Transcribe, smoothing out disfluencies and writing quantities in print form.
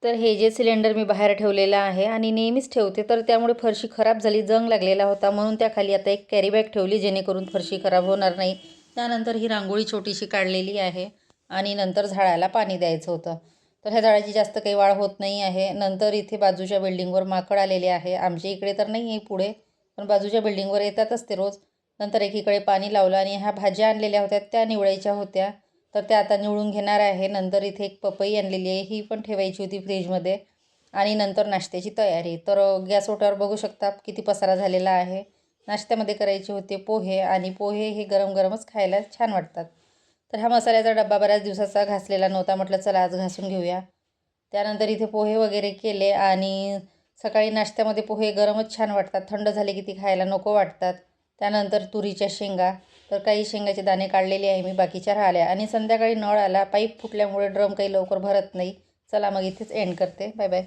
तर हे जे सिलेंडर मी बाहेर ठेवलेलं आहे आणि नेहमीच ठेवते, तर त्यामुळे फरशी खराब झाली, जंग लागलेला होता, म्हणून त्याखाली आता एक कॅरी बॅग ठेवली जेणेकरून फरशी खराब होणार नाही. त्यानंतर ही रांगोळी छोटीशी काढलेली आहे आणि नंतर झाडाला पाणी द्यायचं होतं. तर ह्या झाडाची जास्त काही वाढ होत नाही आहे. नंतर इथे बाजूच्या बिल्डिंगवर माकड आलेले आहे. आमच्या इकडे तर नाही आहे पुढे, पण बाजूच्या बिल्डिंगवर येतातच ते रोज. नंतर एकीकडे पाणी लावलं आणि ह्या भाज्या आणलेल्या होत्या त्या निवडायच्या होत्या, तर त्या आता निवडून घेणार आहे. नंतर इथे एक पपई आणलेली आहे, ही पण ठेवायची होती फ्रीजमध्ये. आणि नंतर नाश्त्याची तयारी. तर गॅस ओट्यावर बघू शकता किती पसारा झालेला आहे. नाश्त्यामध्ये करायचे होते पोहे, आणि पोहे हे गरम गरमच खायला छान वाटतात. तर हा मसाल्याचा डब्बा बऱ्याच दिवसाचा घासलेला नव्हता, म्हटलं चला आज घासून घेऊया. त्यानंतर इथे पोहे वगैरे केले, आणि सकाळी नाश्त्यामध्ये पोहे गरमच छान वाटतात, थंड झाले की ती खायला नको वाटतात. त्यानंतर तुरीच्या शेंगा, तर काही शेंगाचे दाणे काढलेले आहे मी, बाकीच्या राहिल्या. आणि संध्याकाळी नळ आला, पाईप फुटल्यामुळे ड्रम काही लवकर भरत नाही. चला मग इथेच एंड करते. Bye bye.